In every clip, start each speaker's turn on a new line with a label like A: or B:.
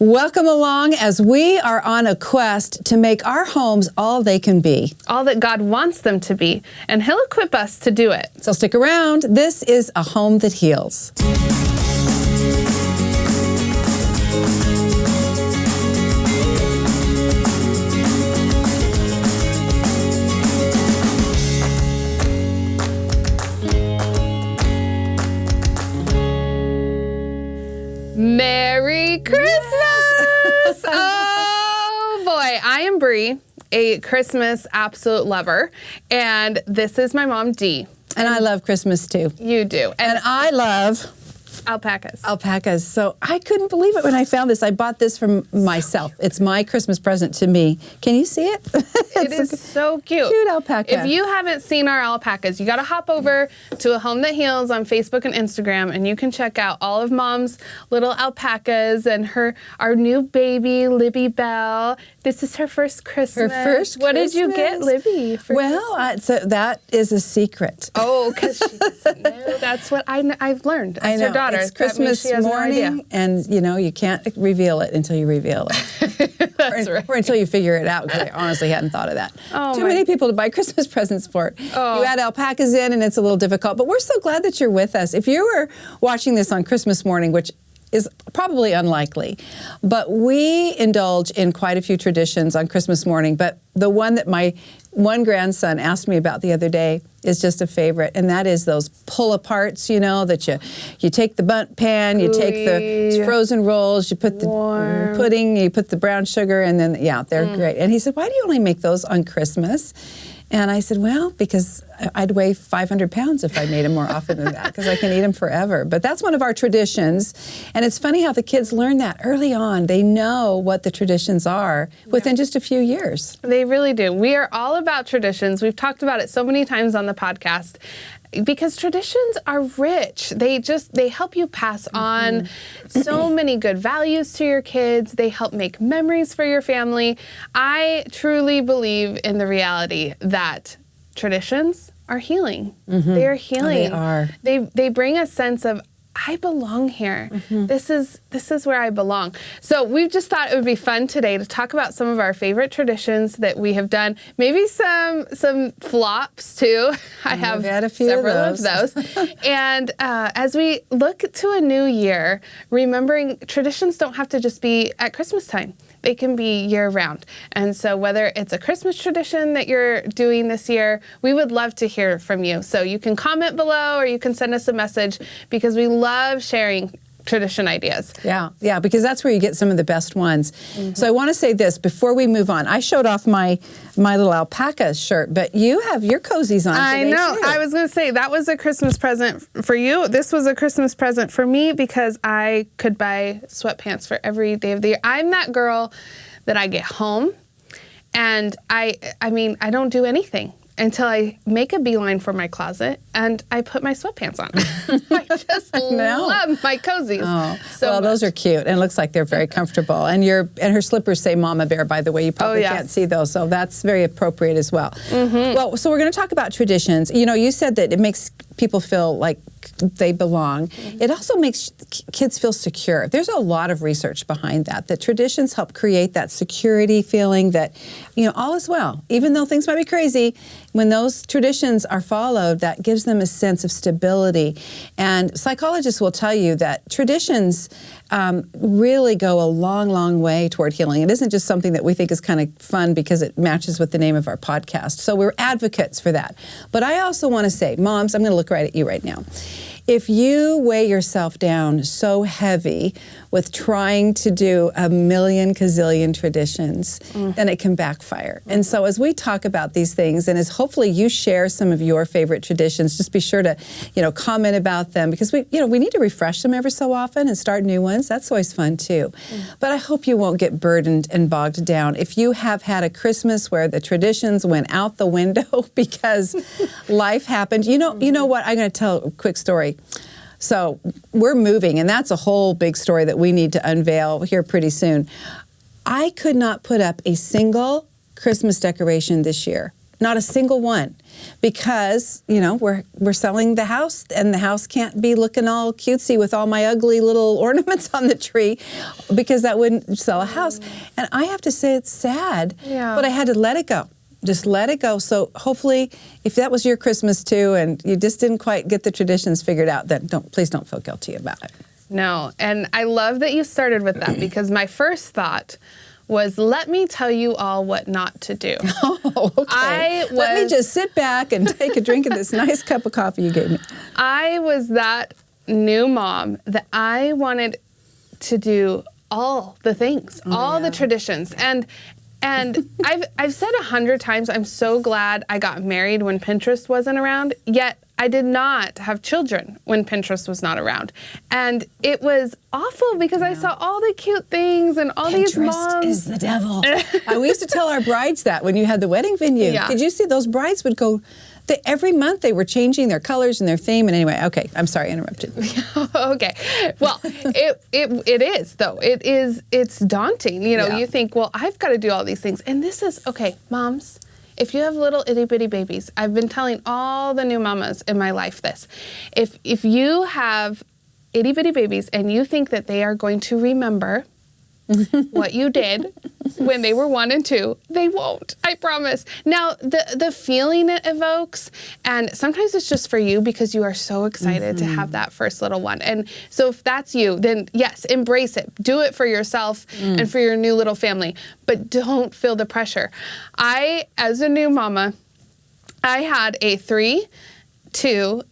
A: Welcome along as we are on a quest to make our homes all they can be.
B: All that God wants them to be, and He'll equip us to do it.
A: So stick around. This is A Home That Heals.
B: Merry Christmas! Oh boy, I am Bree, a Christmas absolute lover, and this is my mom, Dee.
A: And I love Christmas too.
B: You do.
A: And I love
B: alpacas.
A: So I couldn't believe it when I found this. I bought this from myself. It's my Christmas present to me. Can you see it?
B: It is so cute.
A: Cute alpaca.
B: If you haven't seen our alpacas, you got to hop over to A Home That Heals on Facebook and Instagram, and you can check out all of Mom's little alpacas and our new baby, Libby Bell. This is her first Christmas.
A: Her first
B: What
A: Christmas.
B: Did you get Libby for
A: Christmas? So that is a secret.
B: Oh, because she doesn't know. That's what I've learned as her daughter.
A: It's Christmas morning, and you can't reveal it until you reveal it.
B: That's right.
A: Or until you figure it out, because I honestly hadn't thought of that. Too many people to buy Christmas presents for.
B: Oh.
A: You add alpacas in, and it's a little difficult. But we're so glad that you're with us. If you were watching this on Christmas morning, which is probably unlikely, but we indulge in quite a few traditions on Christmas morning. But the one that my one grandson asked me about the other day is just a favorite, and that is those pull-aparts, that you take the bundt pan, you take the frozen rolls, you put the pudding, you put the brown sugar, and then, they're great. And he said, why do you only make those on Christmas? And I said, well, because I'd weigh 500 pounds if I made them more often than that, because I can eat them forever. But that's one of our traditions. And it's funny how the kids learn that early on. They know what the traditions are within just a few years.
B: They really do. We are all about traditions. We've talked about it so many times on the podcast. Because traditions are rich. They help you pass on so many good values to your kids. They help make memories for your family. I truly believe in the reality that traditions are healing. They are healing.
A: Oh, they are.
B: They bring a sense of, I belong here. This is where I belong. So we've just thought it would be fun today to talk about some of our favorite traditions that we have done. Maybe some flops too. I have
A: had a few
B: several of those. And as we look to a new year, remembering traditions don't have to just be at Christmas time. They can be year-round. And so whether it's a Christmas tradition that you're doing this year, we would love to hear from you. So you can comment below or you can send us a message, because we love sharing tradition ideas.
A: Yeah, because that's where you get some of the best ones. So I want to say this before we move on. I showed off my little alpaca shirt, but you have your cozies on today.
B: I know.
A: Too.
B: I was going to say that was a Christmas present for you. This was a Christmas present for me because I could buy sweatpants for every day of the year. I'm that girl that I get home and I don't do anything until I make a beeline for my closet and I put my sweatpants on. I just love my cozies. So much.
A: Those are cute, and it looks like they're very comfortable. And her slippers say Mama Bear, by the way. You probably can't see those, so that's very appropriate as well. Well, so we're going to talk about traditions. You said that it makes people feel like they belong. It also makes kids feel secure. There's a lot of research behind that traditions help create that security feeling that, all is well. Even though things might be crazy, when those traditions are followed, that gives them a sense of stability. And psychologists will tell you that traditions really go a long, long way toward healing. It isn't just something that we think is kind of fun because it matches with the name of our podcast. So we're advocates for that. But I also want to say, moms, I'm going to look right at you right now. If you weigh yourself down so heavy with trying to do a million gazillion traditions, then it can backfire. And so as we talk about these things, and as hopefully you share some of your favorite traditions, just be sure to, comment about them, because we need to refresh them every so often and start new ones. That's always fun too. But I hope you won't get burdened and bogged down. If you have had a Christmas where the traditions went out the window because life happened, you know what? I'm going to tell a quick story. So we're moving, and that's a whole big story that we need to unveil here pretty soon. I could not put up a single Christmas decoration this year. Not a single one. Because, you know, we're selling the house, and the house can't be looking all cutesy with all my ugly little ornaments on the tree, because that wouldn't sell a house. And I have to say it's sad, but I had to let it go. Just let it go. So hopefully, if that was your Christmas too, and you just didn't quite get the traditions figured out, then please don't feel guilty about it.
B: No, and I love that you started with that, because my first thought was, let me tell you all what not to do.
A: Oh, okay. Let me just sit back and take a drink of this nice cup of coffee you gave me.
B: I was that new mom that I wanted to do all the things, all the traditions. And I've said 100 times, I'm so glad I got married when Pinterest wasn't around, yet I did not have children when Pinterest was not around. And it was awful, because I saw all the cute things and all these moms.
A: Pinterest is the devil. We used to tell our brides that when you had the wedding venue.
B: Yeah.
A: Did you see those brides would go, every month they were changing their colors and their theme. And anyway, okay, I'm sorry, I interrupted.
B: Okay. Well, it is, though. It's daunting. You know, you think, well, I've got to do all these things. And this is, okay, moms, if you have little itty bitty babies, I've been telling all the new mamas in my life this. If you have itty bitty babies and you think that they are going to remember what you did when they were 1 and 2, they won't. I promise. Now, the feeling it evokes, and sometimes it's just for you because you are so excited to have that first little one. And so if that's you, then yes, embrace it. Do it for yourself and for your new little family, but don't feel the pressure. I, as a new mama, I had a 3-year-old,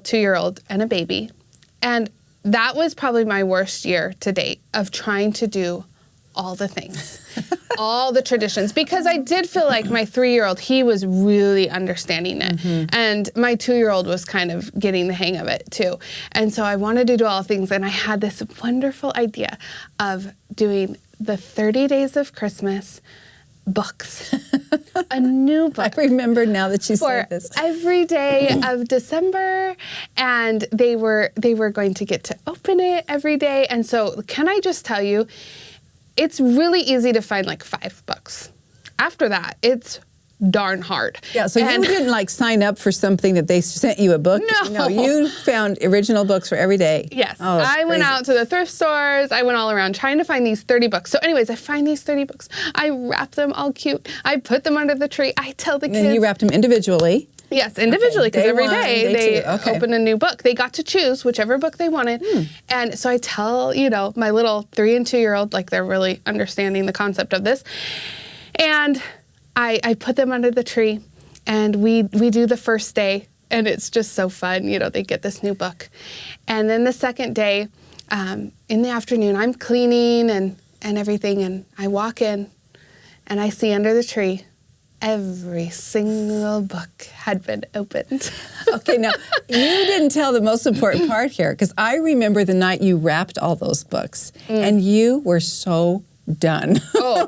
B: 2-year-old, and a baby. And that was probably my worst year to date of trying to do all the things, all the traditions, because I did feel like my 3-year-old, he was really understanding it. And my 2-year-old was kind of getting the hang of it too. And so I wanted to do all things. And I had this wonderful idea of doing the 30 Days of Christmas books, a new book.
A: I remember now that you said this.
B: Every day of December, and they were going to get to open it every day. And so can I just tell you, it's really easy to find like 5 books. After that, it's darn hard.
A: Yeah, so you didn't sign up for something that they sent you a book? No, you found original books for every day.
B: Yes, I went out to the thrift stores. I went all around trying to find these 30 books. So anyways, I find these 30 books. I wrap them all cute. I put them under the tree. I tell the kids.
A: And you wrapped them individually?
B: Yes, individually, because every day they open a new book. They got to choose whichever book they wanted. And so I tell, my little 3 and 2-year-old, like they're really understanding the concept of this. And I put them under the tree, and we do the first day, and it's just so fun. They get this new book. And then the second day, in the afternoon, I'm cleaning and everything, and I walk in, and I see under the tree, every single book had been opened.
A: Okay, now, you didn't tell the most important part here, because I remember the night you wrapped all those books, and you were so done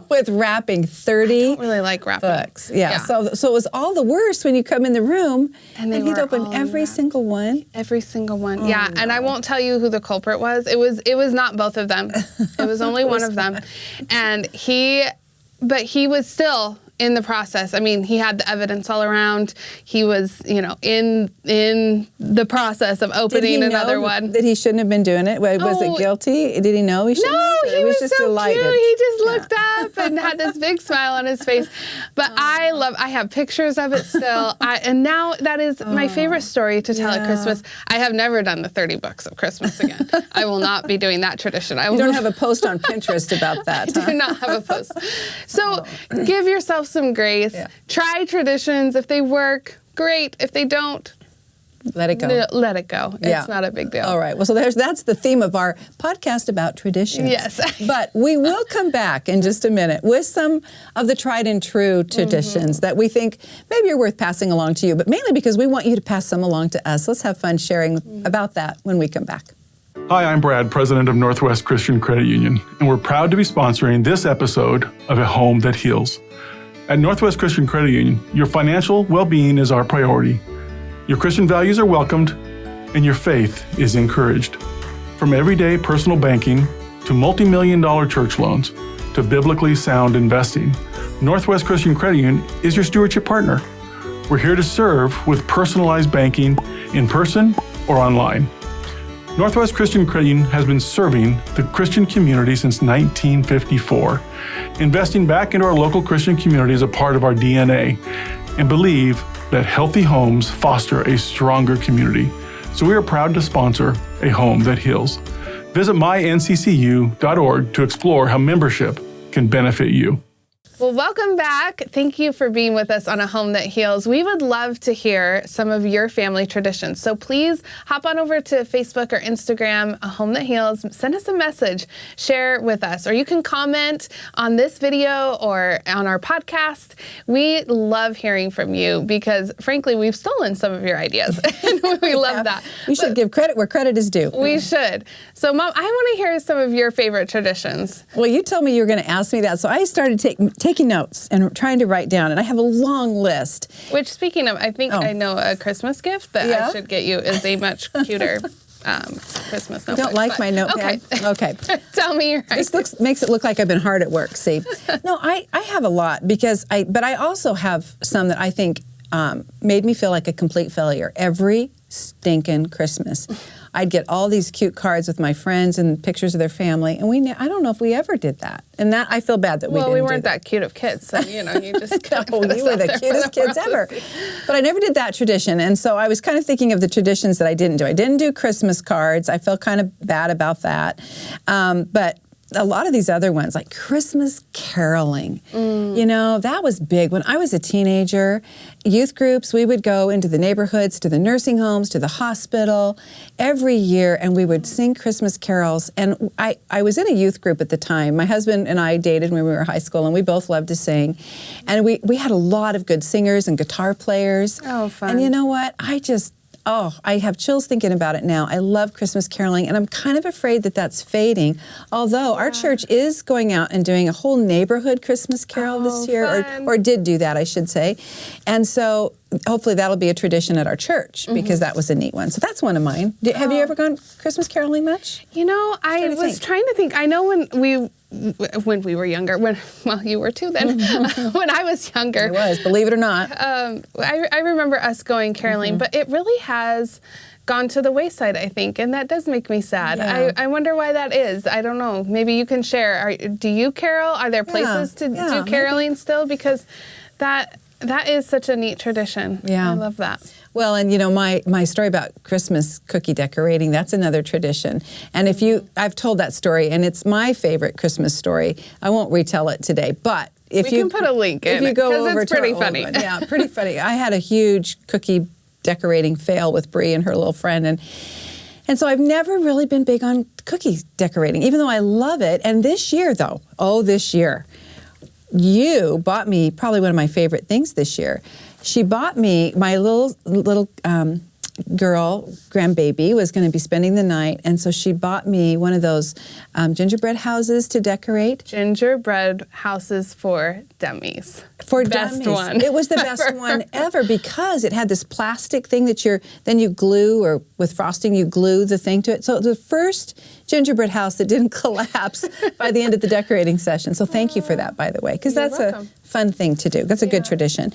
A: with wrapping 30
B: I don't really like wrapping
A: books. Yeah. So it was all the worse when you come in the room and he'd open every single one.
B: Every single one. Yeah. No. And I won't tell you who the culprit was. It was not both of them. It was only one of them. And he was still in the process. I mean, he had the evidence all around. He was, in the process of opening another one.
A: That he shouldn't have been doing it? Was it guilty? Did he know he shouldn't?
B: No, he was just so delighted. Cute. He just looked up and had this big smile on his face. But I have pictures of it still. And now that is my favorite story to tell at Christmas. I have never done the 30 books of Christmas again. I will not be doing that tradition.
A: You don't have a post on Pinterest about that,
B: I do not have a post. So give yourself some grace. Yeah. Try traditions. If they work, great. If they don't,
A: let it go.
B: Let it go. It's not a big deal.
A: All right. Well, so that's the theme of our podcast about traditions.
B: Yes.
A: But we will come back in just a minute with some of the tried and true traditions that we think maybe are worth passing along to you, but mainly because we want you to pass some along to us. Let's have fun sharing about that when we come back.
C: Hi, I'm Brad, president of Northwest Christian Credit Union, and we're proud to be sponsoring this episode of A Home That Heals. At Northwest Christian Credit Union, your financial well-being is our priority. Your Christian values are welcomed, and your faith is encouraged. From everyday personal banking to multi-million-dollar church loans to biblically sound investing, Northwest Christian Credit Union is your stewardship partner. We're here to serve with personalized banking in person or online. Northwest Christian Credit Union has been serving the Christian community since 1954. Investing back into our local Christian community is a part of our DNA, and believe that healthy homes foster a stronger community. So we are proud to sponsor a home that heals. Visit mynccu.org to explore how membership can benefit you.
B: Well, welcome back. Thank you for being with us on A Home That Heals. We would love to hear some of your family traditions. So please hop on over to Facebook or Instagram, A Home That Heals. Send us a message, share with us, or you can comment on this video or on our podcast. We love hearing from you because, frankly, we've stolen some of your ideas. And we love that.
A: We should give credit where credit is due.
B: We should. So, Mom, I want to hear some of your favorite traditions.
A: Well, you told me you were going to ask me that, so I started taking notes and trying to write down, and I have a long list.
B: Which, speaking of, I think I know a Christmas gift that I should get you is a much cuter Christmas notebook.
A: You don't like my notepad? Okay.
B: Tell me your ideas.
A: This makes it look like I've been hard at work, see? No, I have a lot but I also have some that I think made me feel like a complete failure every stinking Christmas. I'd get all these cute cards with my friends and pictures of their family, and I don't know if we ever did that. And that I feel bad that we didn't.
B: Well, we weren't that cute of kids, so you just
A: no, we were the cutest kids ever. But I never did that tradition, and so I was kind of thinking of the traditions that I didn't do. I didn't do Christmas cards. I felt kind of bad about that, but a lot of these other ones, like Christmas caroling, that was big. When I was a teenager, youth groups, we would go into the neighborhoods, to the nursing homes, to the hospital every year, and we would sing Christmas carols. And I was in a youth group at the time. My husband and I dated when we were in high school, and we both loved to sing. And we had a lot of good singers and guitar players.
B: Oh, fun.
A: And you know what? I have chills thinking about it now. I love Christmas caroling, and I'm kind of afraid that that's fading. Although our church is going out and doing a whole neighborhood Christmas carol this year, or did do that, I should say. And so hopefully that'll be a tradition at our church because that was a neat one. So that's one of mine. Have you ever gone Christmas caroling much?
B: I was trying to think. I know when we were younger, you were too then, when I was younger.
A: I was, believe it or not.
B: I remember us going caroling, but it really has gone to the wayside, I think, and that does make me sad.
A: Yeah.
B: I wonder why that is. I don't know. Maybe you can share. Do you carol? Are there places to do caroling still? Because that is such a neat tradition.
A: Yeah.
B: I love that.
A: Well, and my story about Christmas cookie decorating, that's another tradition. And I've told that story, and it's my favorite Christmas story. I won't retell it today, but
B: we can put a link in.
A: If you go over
B: it's pretty funny.
A: Yeah, pretty funny. I had a huge cookie decorating fail with Bree and her little friend, and so I've never really been big on cookie decorating, even though I love it. And this year, you bought me probably one of my favorite things this year. She bought me, my little girl, grandbaby, was going to be spending the night, and so she bought me one of those gingerbread houses to decorate.
B: Gingerbread houses for dummies.
A: For
B: best
A: dummies.
B: one.
A: It was the best one ever because it had this plastic thing that then you glue, or with frosting you glue the thing to it. So it was the first gingerbread house that didn't collapse by the end of the decorating session. So thank you for that, by the way, because that's
B: welcome.
A: A fun thing to do. That's a good tradition.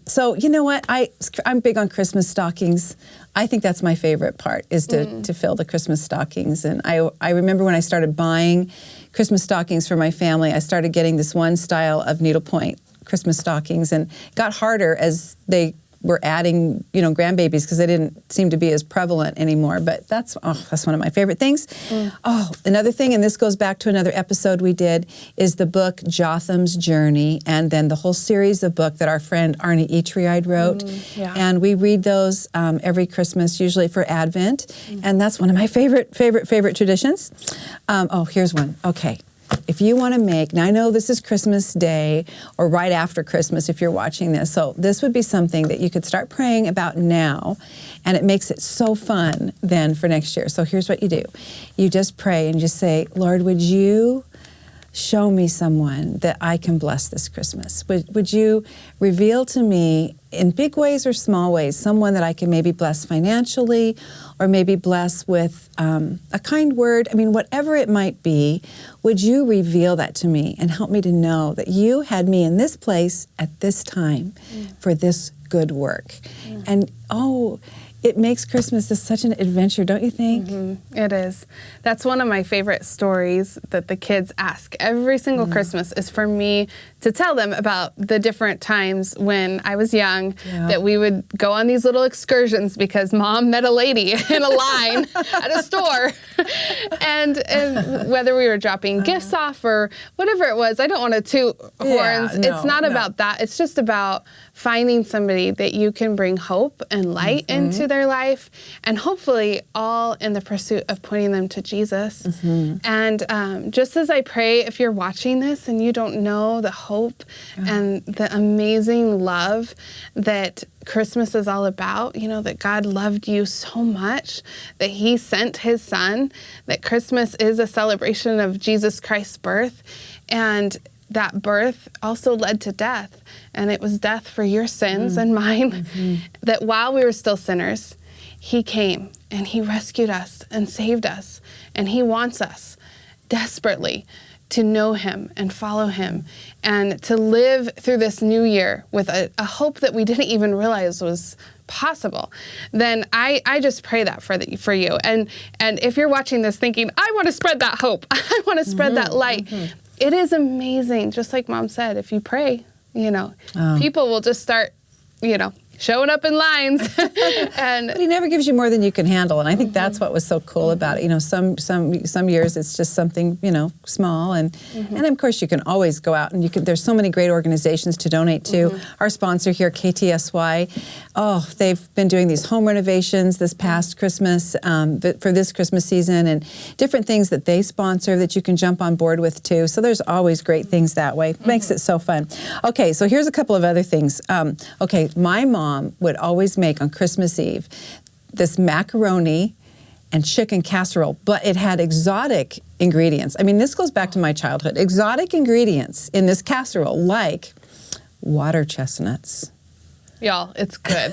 A: So you know what? I'm big on Christmas stockings. I think that's my favorite part, is to fill the Christmas stockings. And I remember when I started buying Christmas stockings for my family, I started getting this one style of needlepoint Christmas stockings, and it got harder as they were adding, grandbabies, because they didn't seem to be as prevalent anymore. But that's one of my favorite things. Oh, another thing, and this goes back to another episode we did, is the book Jotham's Journey, and then the whole series of book that our friend Arnie Etriide wrote. And we read those every Christmas, usually for Advent, and that's one of my favorite traditions. Here's one. Okay. If you want to make, now I know this is Christmas Day or right after Christmas if you're watching this, so this would be something that you could start praying about now, and it makes it so fun then for next year. So here's what you do. You just pray and just say, Lord, would you show me someone that I can bless this Christmas. Would you reveal to me in big ways or small ways someone that I can maybe bless financially or maybe bless with a kind word? I mean, whatever it might be, would you reveal that to me and help me to know that you had me in this place at this time for this good work? And it makes Christmas such an adventure, don't you think?
B: Mm-hmm. It is. That's one of my favorite stories that the kids ask every single Christmas, is for me to tell them about the different times when I was young that we would go on these little excursions because Mom met a lady in a line at a store. and whether we were dropping gifts off or whatever it was, I don't want to toot horns. It's not about that. It's just about finding somebody that you can bring hope and light into their life, and hopefully all in the pursuit of pointing them to Jesus. And just as I pray, if you're watching this and you don't know the hope and the amazing love that Christmas is all about, that God loved you so much that He sent His Son, that Christmas is a celebration of Jesus Christ's birth, and that birth also led to death, and it was death for your sins and mine, that while we were still sinners, He came and He rescued us and saved us, and He wants us desperately to know Him and follow Him and to live through this new year with a hope that we didn't even realize was possible. Then I just pray that for you. And if you're watching this thinking, I want to spread that hope, I want to spread that light, it is amazing. Just like Mom said, if you pray, people will just start, showing up in lines. But
A: He never gives you more than you can handle, and I think that's what was so cool about it. Some years it's just something small, and of course you can always go out and there's so many great organizations to donate to. Our sponsor here, KTSY, they've been doing these home renovations this past Christmas for this Christmas season, and different things that they sponsor that you can jump on board with too. So there's always great things that way. Makes it so fun. Okay, so here's a couple of other things. My mom would always make on Christmas Eve this macaroni and chicken casserole, but it had exotic ingredients. I mean, this goes back to my childhood. Exotic ingredients in this casserole, like water chestnuts.
B: Y'all, it's good.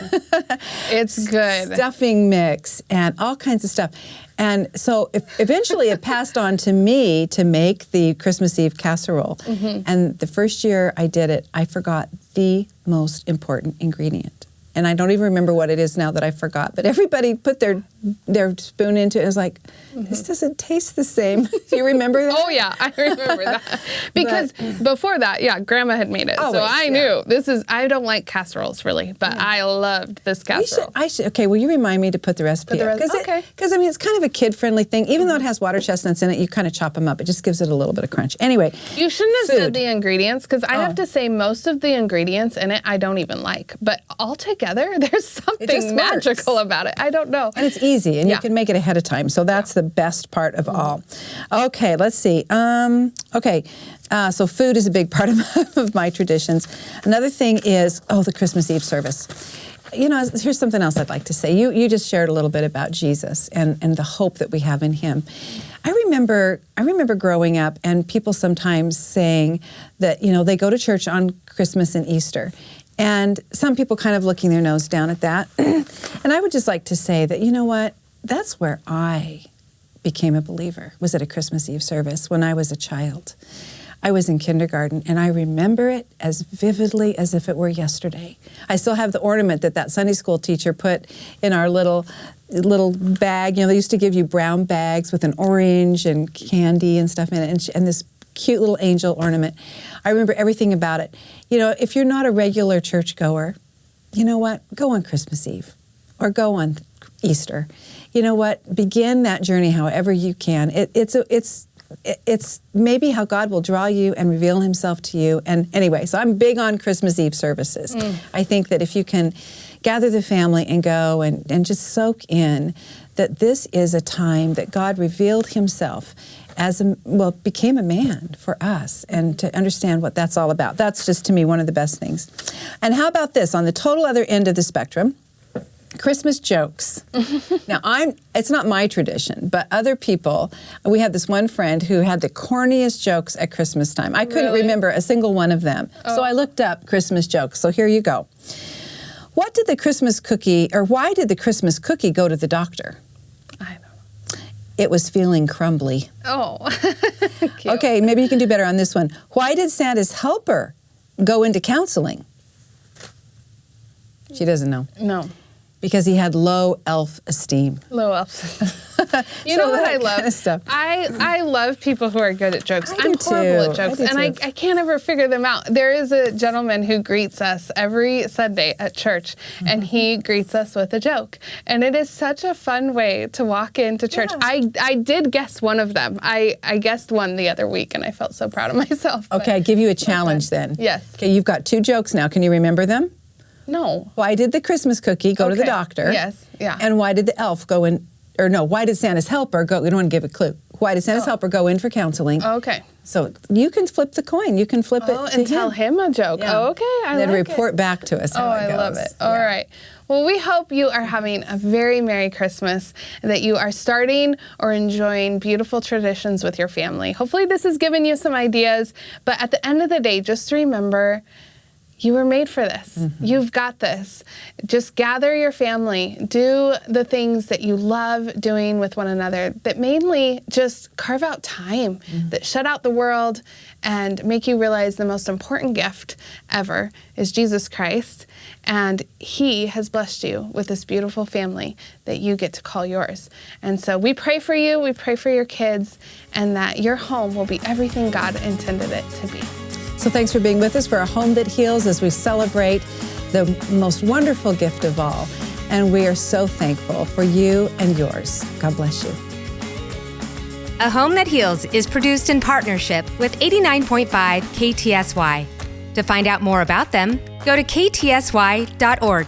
B: It's good.
A: Stuffing mix and all kinds of stuff. And so eventually it passed on to me to make the Christmas Eve casserole. And the first year I did it, I forgot the most important ingredient. And I don't even remember what it is now that I forgot. But everybody put their spoon into it. It was like, this doesn't taste the same. Do you remember that?
B: Oh, yeah, I remember that. Because before that, Grandma had made it. Always, so I knew I don't like casseroles really, but I loved this casserole.
A: Okay, will you remind me to put the recipe up? Because, it's kind of a kid-friendly thing. Even though it has water chestnuts in it, you kind of chop them up. It just gives it a little bit of crunch. Anyway.
B: You shouldn't have said the ingredients, because I have to say most of the ingredients in it I don't even like. But altogether, there's something magical about it. I don't know.
A: And it's easy, and you can make it ahead of time. So that's the best part of all. Okay, let's see. So food is a big part of my traditions. Another thing is, the Christmas Eve service. Here's something else I'd like to say. You just shared a little bit about Jesus and the hope that we have in Him. I remember growing up and people sometimes saying that, they go to church on Christmas and Easter. And some people kind of looking their nose down at that. And I would just like to say that, you know what? That's where I became a believer, was at a Christmas Eve service when I was a child. I was in kindergarten, and I remember it as vividly as if it were yesterday. I still have the ornament that Sunday school teacher put in our little bag. They used to give you brown bags with an orange and candy and stuff in it, and this cute little angel ornament. I remember everything about it. If you're not a regular churchgoer, you know what? Go on Christmas Eve or go on Easter. You know what? Begin that journey however you can. It's maybe how God will draw you and reveal Himself to you. And anyway, so I'm big on Christmas Eve services. I think that if you can gather the family and go and just soak in that this is a time that God revealed Himself became a man for us, and to understand what that's all about. That's just, to me, one of the best things. And how about this? On the total other end of the spectrum, Christmas jokes. Now, it's not my tradition, but other people, we had this one friend who had the corniest jokes at Christmas time. I couldn't remember a single one of them. So I looked up Christmas jokes. So here you go. Why did the Christmas cookie go to the doctor?
B: I don't know.
A: It was feeling crumbly.
B: Oh.
A: Okay, maybe you can do better on this one. Why did Santa's helper go into counseling? She doesn't know.
B: No.
A: Because he had low elf esteem.
B: Low elf. You know what I love?
A: Kind of stuff.
B: I love people who are good at jokes. I'm
A: do
B: horrible
A: too.
B: at jokes,
A: I do
B: and
A: too.
B: I can't ever figure them out. There is a gentleman who greets us every Sunday at church, and he greets us with a joke. And it is such a fun way to walk into church.
A: Yeah.
B: I did guess one of them. I guessed one the other week, and I felt so proud of myself.
A: Okay, I give you a challenge then.
B: Yes.
A: Okay, you've got 2 jokes now. Can you remember them?
B: No.
A: Why did the Christmas cookie go to the
B: Okay.
A: doctor?
B: Yes, yeah.
A: And why did the elf go in, or no, why did Santa's helper go, we don't want to give a clue. Why did Santa's helper go in for counseling?
B: Okay.
A: So you can flip the coin. You can flip it to
B: and tell him a joke.
A: Yeah.
B: Oh, okay,
A: And then report back to us how it goes.
B: I love it. All right. Well, we hope you are having a very Merry Christmas, and that you are starting or enjoying beautiful traditions with your family. Hopefully this has given you some ideas, but at the end of the day, just remember, you were made for this. You've got this. Just gather your family. Do the things that you love doing with one another, that mainly just carve out time, that shut out the world and make you realize the most important gift ever is Jesus Christ. And He has blessed you with this beautiful family that you get to call yours. And so we pray for you, we pray for your kids, and that your home will be everything God intended it to be.
A: So thanks for being with us for A Home That Heals as we celebrate the most wonderful gift of all. And we are so thankful for you and yours. God bless you.
D: A Home That Heals is produced in partnership with 89.5 KTSY. To find out more about them, go to ktsy.org.